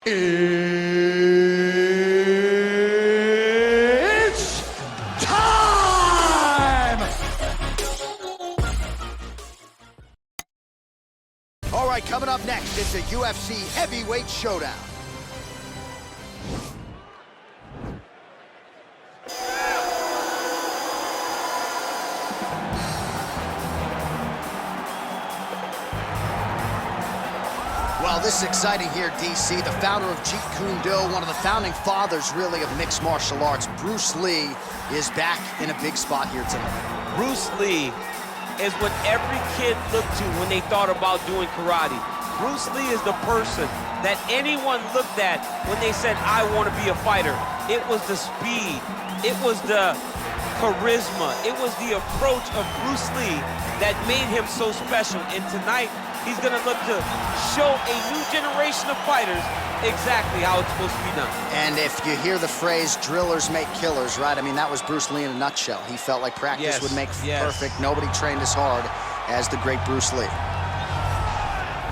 It's time! All right, coming up next, it's a UFC heavyweight showdown. Well, this is exciting here, DC. The founder of Jeet Kune Do, one of the founding fathers, really, of mixed martial arts, Bruce Lee, is back in a big spot here tonight. Bruce Lee is what every kid looked to when they thought about doing karate. Bruce Lee is the person that anyone looked at when they said, I want to be a fighter. It was the speed, it was the charisma, it was the approach of Bruce Lee that made him so special. And tonight, he's gonna look to show a new generation of fighters exactly how it's supposed to be done. And if you hear the phrase, drillers make killers, right? I mean, that was Bruce Lee in a nutshell. He felt like practice would make perfect. Nobody trained as hard as the great Bruce Lee.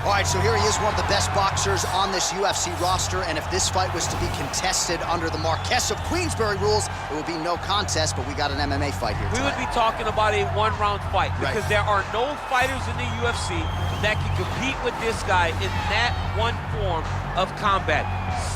All right, so here he is, one of the best boxers on this UFC roster, and if this fight was to be contested under the Marquess of Queensberry rules, it would be no contest, but we got an MMA fight here tonight. We would be talking about a one-round fight, because there are no fighters in the UFC that can compete with this guy in that one form of combat.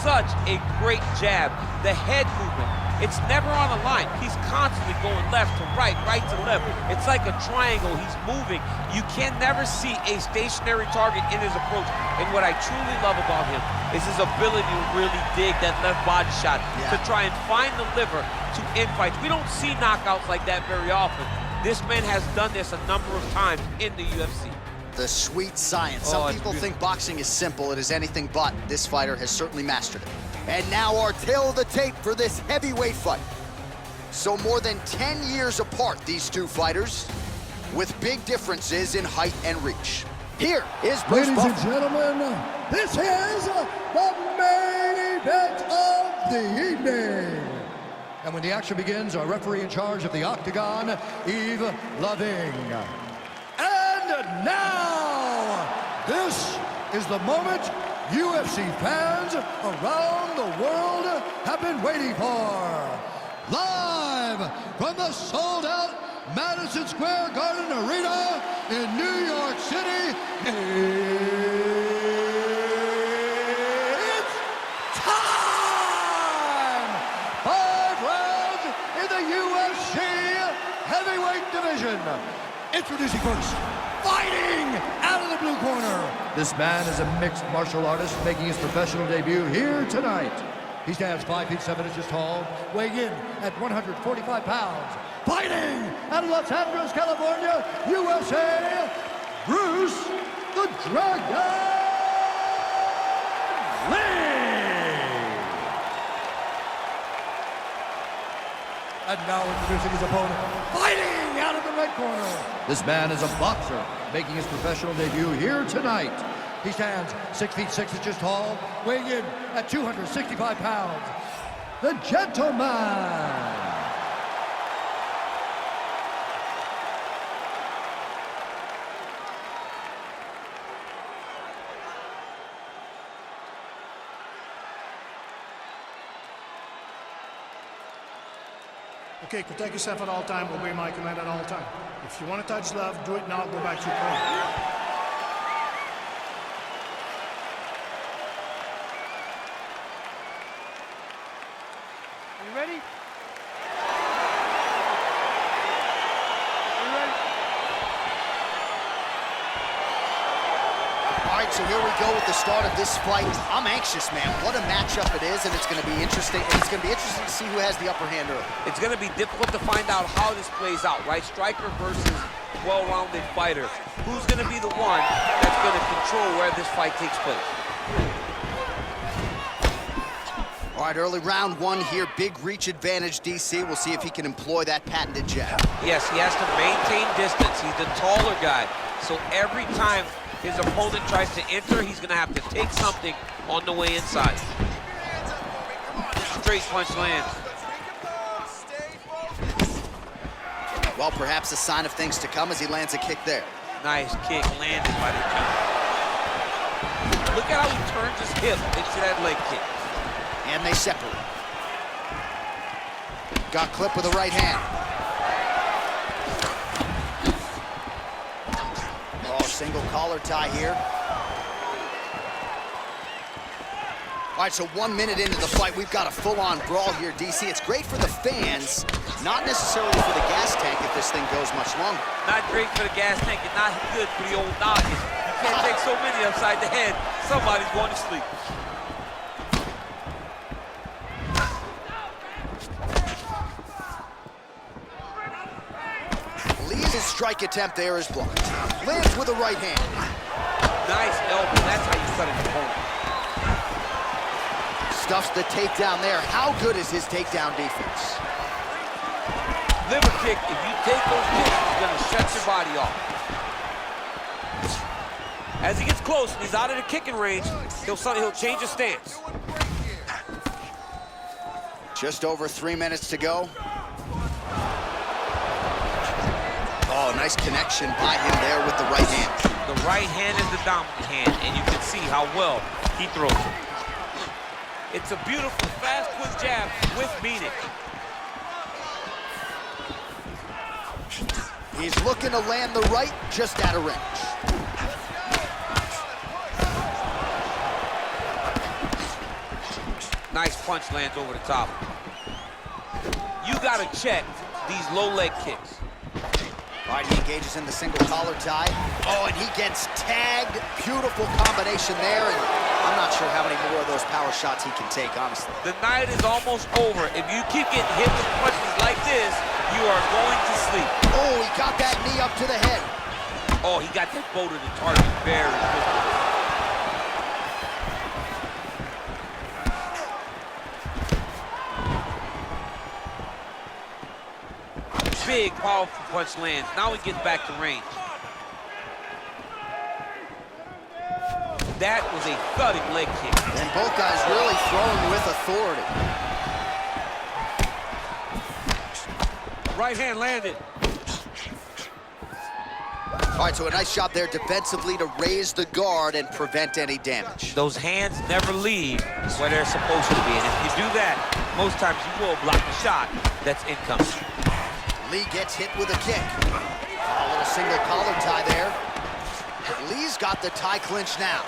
Such a great jab, the head movement. It's never on a line. He's constantly going left to right to left. It's like a triangle. He's moving. You can never see a stationary target in his approach. And what I truly love about him is his ability to really dig that left body shot to try and find the liver to end fights. We don't see knockouts like that very often. This man has done this a number of times in the UFC. The sweet science. Some people think boxing is simple. It is anything but. This fighter has certainly mastered it. And now our tale of the tape for this heavyweight fight. So more than 10 years apart, these two fighters, with big differences in height and reach. Here is Bruce Ladies and gentlemen, this is the main event of the evening. And when the action begins, our referee in charge of the Octagon, Yves Loving. And now, this is the moment UFC fans around the world have been waiting for. Live from the sold-out Madison Square Garden Arena in New York City, it's time! 5 rounds in the UFC heavyweight division. Introducing first, fighting out of the blue corner. This man is a mixed martial artist making his professional debut here tonight. He stands 5 feet 7 inches tall, weighing in at 145 pounds. Fighting out of Los Angeles, California, USA, Bruce the Dragon Lee. And now introducing his opponent, fighting out of the red corner. This man is a boxer making his professional debut here tonight. He stands 6 feet 6 inches tall, weighing in at 265 pounds. The Gentleman. Okay, protect yourself at all time, obey my command at all time. If you want to touch love, do it now, go back to your corner. You ready? All right, so here we go with the start of this fight. I'm anxious, man. What a matchup it is, and it's going to be interesting. It's going to be interesting to see who has the upper hand early. It's going to be difficult to find out how this plays out, right? Striker versus well-rounded fighter. Who's going to be the one that's going to control where this fight takes place? All right, early round 1 here. Big reach advantage, DC. We'll see if he can employ that patented jab. Yes, he has to maintain distance. He's the taller guy. So every time his opponent tries to enter, he's going to have to take something on the way inside. Straight punch lands. Well, perhaps a sign of things to come as he lands a kick there. Nice kick landed by the King. Look at how he turns his hip into that leg kick. And they separate. Got clipped with the right hand. Oh, single collar tie here. All right, so 1 minute into the fight, we've got a full-on brawl here, DC. It's great for the fans, not necessarily for the gas tank if this thing goes much longer. Not great for the gas tank and not good for the old noggin. You can't take so many upside the head. Somebody's going to sleep. Lee's strike attempt there is blocked. Lands with the right hand. Nice elbow. That's how you cut an opponent. Stuffs the takedown there. How good is his takedown defense? Liver kick, if you take those kicks, it's going to shut your body off. As he gets close and he's out of the kicking range, he'll change his stance. Just over 3 minutes to go. Oh, nice connection by him there with the right hand. The right hand is the dominant hand, and you can see how well he throws it. It's a beautiful, fast, quick jab with meaning. He's looking to land the right, just out of range. Nice punch lands over the top. You gotta check these low leg kicks. All right, he engages in the single collar tie. Oh, and he gets tagged. Beautiful combination there, and I'm not sure how many more of those power shots he can take, honestly. The night is almost over. If you keep getting hit with punches like this, you are going to sleep. Oh, he got that knee up to the head. Oh, he got that bow to the target very quickly. Big, powerful punch lands. Now he gets back to range. That was a thudding leg kick. And both guys really throwing with authority. Right hand landed. All right, so a nice job there defensively to raise the guard and prevent any damage. Those hands never leave where they're supposed to be. And if you do that, most times you will block the shot that's incoming. Lee gets hit with a kick. A little single collar tie there. Lee's got the tie clinch now.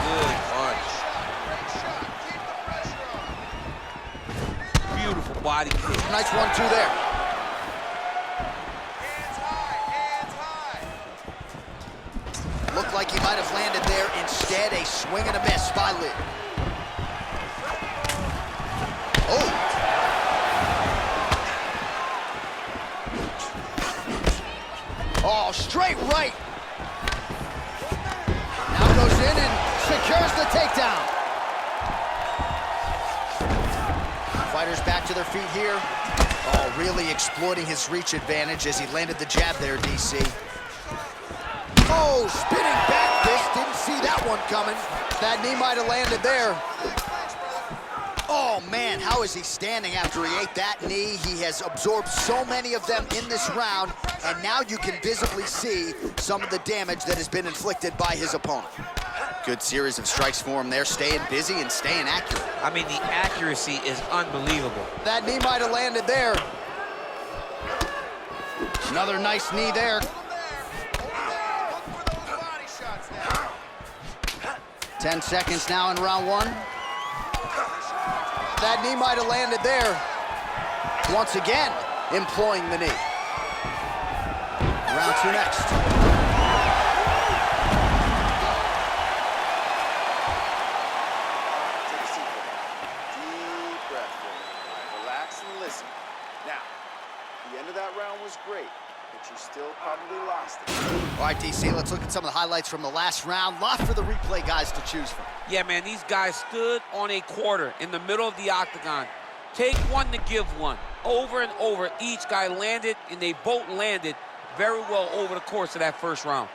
Good punch. Beautiful body kick. Nice 1-2 there. Looked like he might have landed there. Instead, a swing and a miss by Lee. Oh! Oh, straight right. Now goes in and secures the takedown. Fighters back to their feet here. Oh, really exploiting his reach advantage as he landed the jab there, DC. Oh, spinning back fist. Didn't see that one coming. That knee might have landed there. Oh, man, how is he standing after he ate that knee? He has absorbed so many of them in this round, and now you can visibly see some of the damage that has been inflicted by his opponent. Good series of strikes for him there, staying busy and staying accurate. I mean, the accuracy is unbelievable. That knee might have landed there. Another nice knee there. 10 seconds now in round one. That knee might have landed there. Once again, employing the knee. Round two next. Take a seat. Deep breath. Relax and listen. Now, the end of that round was great, but you still probably lost it. All right, DC, let's look at some of the highlights from the last round. Lot for the replay guys to choose from. Yeah, man, these guys stood on a quarter in the middle of the octagon. Take one to give one. Over and over, each guy landed, and they both landed very well over the course of that first round.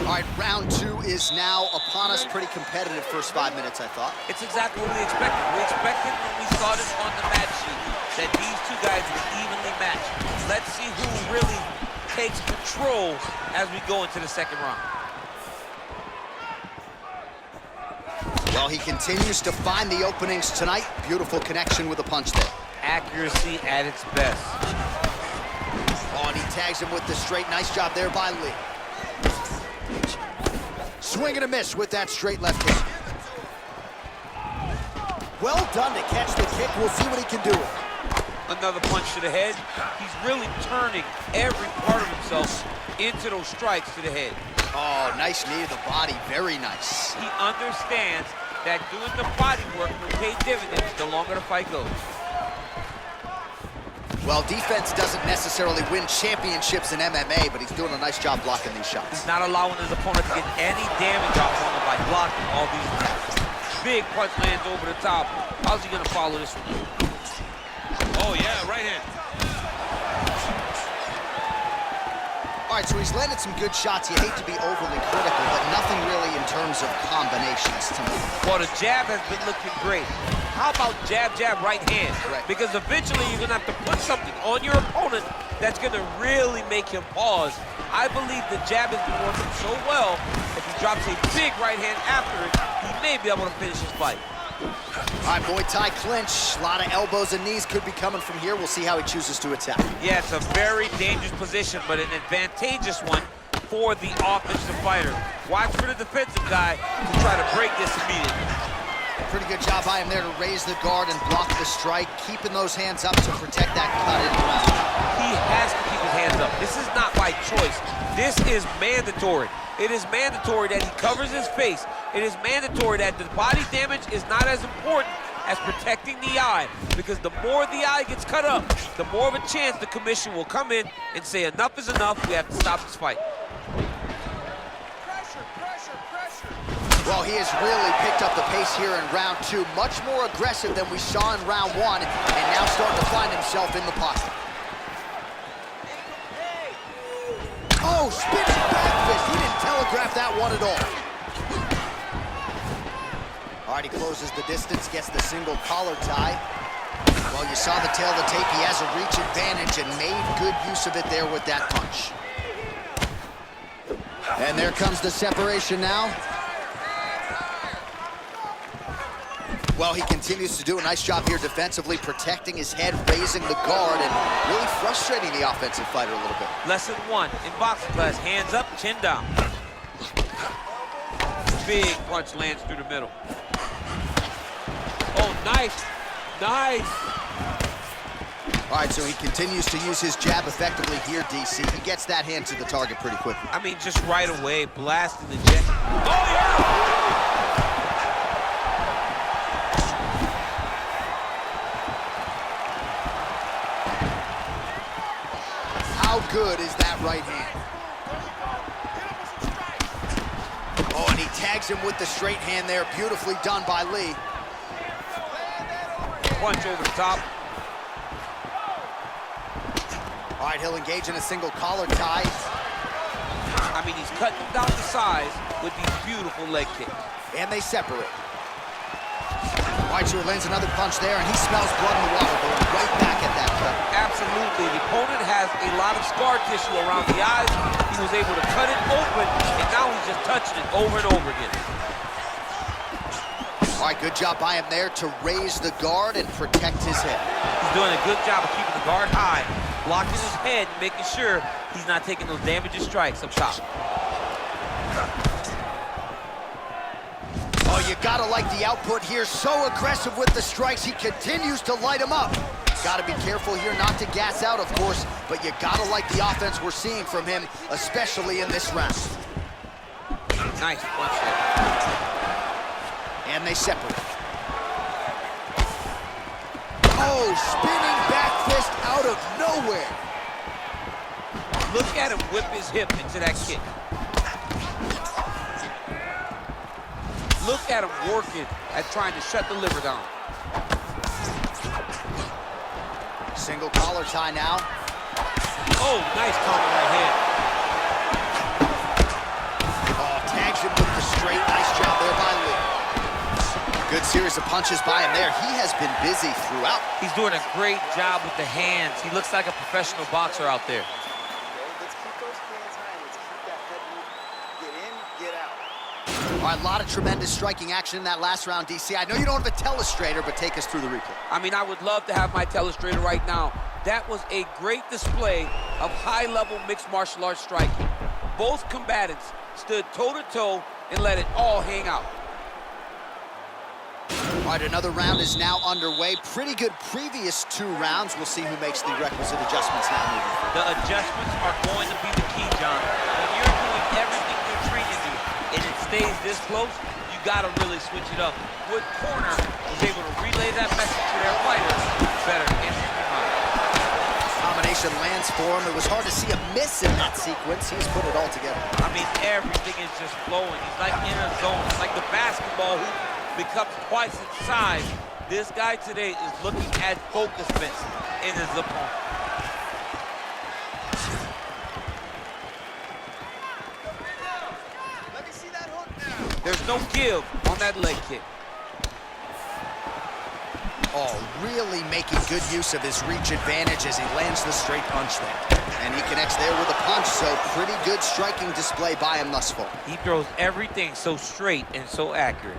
All right, round two is now upon us. Pretty competitive first 5 minutes, I thought. It's exactly what we expected. We expected when we started on the match sheet. that these two guys are evenly matched. Let's see who really takes control as we go into the second round. Well, he continues to find the openings tonight. Beautiful connection with the punch there. Accuracy at its best. Oh, and he tags him with the straight. Nice job there by Lee. Swing and a miss with that straight left kick. Well done to catch the kick. We'll see what he can do. Another punch to the head. He's really turning every part of himself into those strikes to the head. Oh, nice knee to the body. Very nice. He understands that doing the body work will pay dividends the longer the fight goes. Well, defense doesn't necessarily win championships in MMA, but he's doing a nice job blocking these shots. He's not allowing his opponent to get any damage off on him by blocking all these attacks. Big punch lands over the top. How's he gonna follow this one? Oh yeah, right hand. All right, so he's landed some good shots. You hate to be overly critical, but nothing really in terms of combinations to me. Well, the jab has been looking great. How about jab, jab, right hand? Right. Because eventually you're gonna have to put something on your opponent that's gonna really make him pause. I believe the jab has been working so well, if he drops a big right hand after it, he may be able to finish his fight. All right, Muay Thai clinch. A lot of elbows and knees could be coming from here. We'll see how he chooses to attack. Yeah, it's a very dangerous position, but an advantageous one for the offensive fighter. Watch for the defensive guy to try to break this immediately. Pretty good job by him there to raise the guard and block the strike, keeping those hands up to protect that cut in the round. He has to keep his hands up. This is not by choice. This is mandatory. It is mandatory that he covers his face. It is mandatory that the body damage is not as important as protecting the eye, because the more the eye gets cut up, the more of a chance the commission will come in and say enough is enough, we have to stop this fight. Well, he has really picked up the pace here in round two. Much more aggressive than we saw in round one, and now starting to find himself in the pocket. Oh, spinning back fist. He didn't telegraph that one at all. All right, he closes the distance, gets the single collar tie. Well, you saw the tail of the tape. He has a reach advantage and made good use of it there with that punch. And there comes the separation now. Well, he continues to do a nice job here defensively, protecting his head, raising the guard, and really frustrating the offensive fighter a little bit. Lesson one in boxing class, hands up, chin down. Big punch lands through the middle. Oh, nice, nice. All right, so he continues to use his jab effectively here, DC. He gets that hand to the target pretty quickly. I mean, just right away, blasting the jab. Oh, yeah! How good is that right hand? Oh, and he tags him with the straight hand there. Beautifully done by Lee. Punch over the top. All right, he'll engage in a single collar tie. I mean, he's cutting him down to size with these beautiful leg kicks. And they separate. All right, so he lands another punch there, and he smells blood in the water, going right back at that cut. Absolutely. The opponent has a lot of scar tissue around the eyes. He was able to cut it open, and now he's just touching it over and over again. All right, good job by him there to raise the guard and protect his head. He's doing a good job of keeping the guard high, blocking his head, and making sure he's not taking those damaging strikes up top. Oh, you gotta like the output here. So aggressive with the strikes. He continues to light him up. Gotta be careful here not to gas out, of course, but you gotta like the offense we're seeing from him, especially in this round. Nice punch there. And they separate. Oh, spinning back fist out of nowhere. Look at him whip his hip into that kick. Look at him working at trying to shut the liver down. Single collar tie now. Oh, nice counter right hand. Oh, tags him with the straight. Nice job there by Lee. Good good series of punches by him there. He has been busy throughout. He's doing a great job with the hands. He looks like a professional boxer out there. Let's keep those hands high. Let's keep that head moving. Get in, get out. All right, a lot of tremendous striking action in that last round, DC. I know you don't have a telestrator, but take us through the replay. I mean, I would love to have my telestrator right now. That was a great display of high-level mixed martial arts striking. Both combatants stood toe-to-toe and let it all hang out. All right, another round is now underway. Pretty good previous 2 rounds. We'll see who makes the requisite adjustments now moving forward. The adjustments are going to be the key, John. When you're doing everything you're trained to do and it stays this close, you got to really switch it up. What corner is able to relay that message to their fighter better instantly mind. Combination lands for him. It was hard to see a miss in that sequence. He's put it all together. I mean, everything is just flowing. He's like in a zone. It's like the basketball hoop becomes twice its size. This guy today is looking at focus miss in his opponent. Let me see that hook now. There's no give on that leg kick. Oh, really making good use of his reach advantage as he lands the straight punch there. And he connects there with a punch, so pretty good striking display by him thus far. He throws everything so straight and so accurate.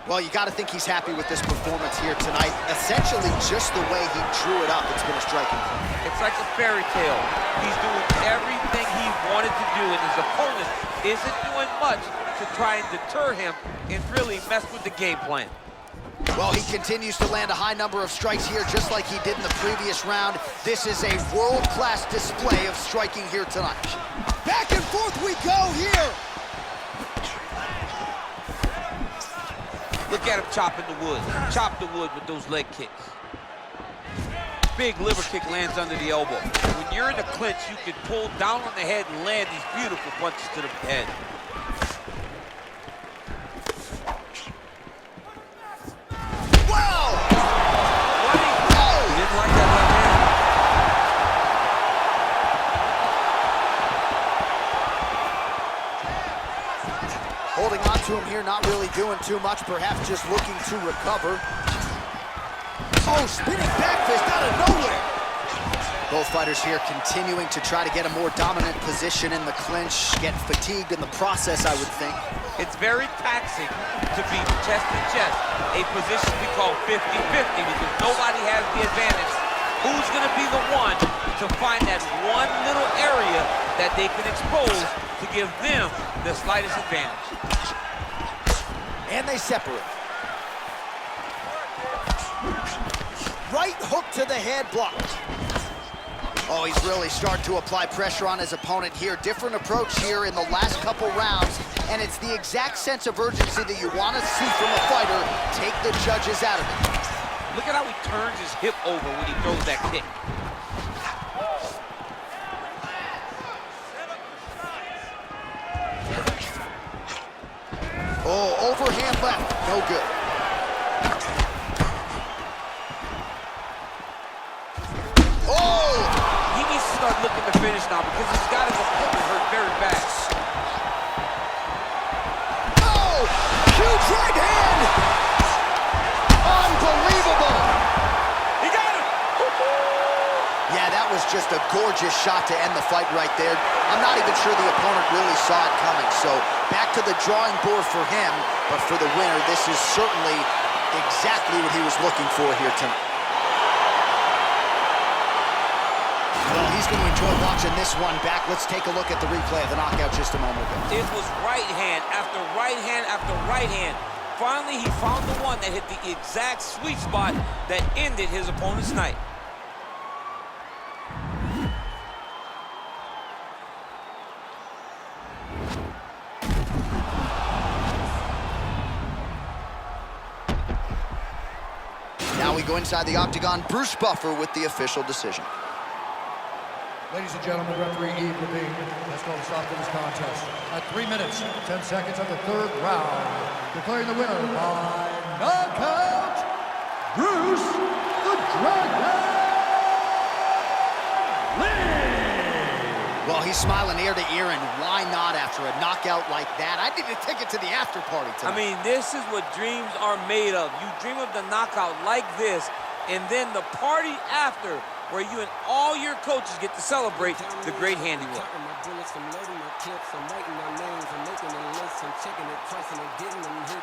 Well, you got to think he's happy with this performance here tonight. Essentially, just the way he drew it up, it's been a striking point. It's like a fairy tale. He's doing everything he wanted to do, and his opponent isn't doing much to try and deter him and really mess with the game plan. Well, he continues to land a high number of strikes here, just like he did in the previous round. This is a world-class display of striking here tonight. Back and forth we go here. Look at him chopping the wood. Chop the wood with those leg kicks. Big liver kick lands under the elbow. When you're in the clinch, you can pull down on the head and land these beautiful punches to the head. Wow! He didn't like that left hand. Holding on to him here, not really doing too much, perhaps just looking to recover. Oh, spinning back fist out of nowhere. Both fighters here continuing to try to get a more dominant position in the clinch, get fatigued in the process, I would think. It's very taxing to be chest to chest, a position we call 50-50 because nobody has the advantage. Who's going to be the one to find that one little area that they can expose to give them the slightest advantage? And they separate. Right hook to the head, blocked. Oh, he's really starting to apply pressure on his opponent here. Different approach here in the last couple rounds, and it's the exact sense of urgency that you want to see from a fighter. Take the judges out of it. Look at how he turns his hip over when he throws that kick. Oh, overhand left, no good. Oh! He needs to start looking to finish now because he's got his opponent hurt very bad. Oh! Huge right hand! Unbelievable! He got him! Yeah, that was just a gorgeous shot to end the fight right there. I'm not even sure the opponent really saw it coming, so back to the drawing board for him, but for the winner, this is certainly exactly what he was looking for here tonight. Well, he's going to enjoy watching this one back. Let's take a look at the replay of the knockout just a moment ago. It was right hand after right hand after right hand. Finally, he found the one that hit the exact sweet spot that ended his opponent's night. Now we go inside the octagon. Bruce Buffer with the official decision. Ladies and gentlemen, referee Yves Levine has called a stop to this contest at 3 minutes, 10 seconds of the 3rd round, declaring the winner by knockout, Bruce the Dragon Lee. Well, he's smiling ear to ear, and why not after a knockout like that? I need a ticket to the after party tonight. I mean, this is what dreams are made of. You dream of the knockout like this, and then the party after, where you and all your coaches get to celebrate the great handiwork. My bullets, I'm loading my clips, I'm writing my names, I'm making a list, I'm checking it twice and I'm getting them hit.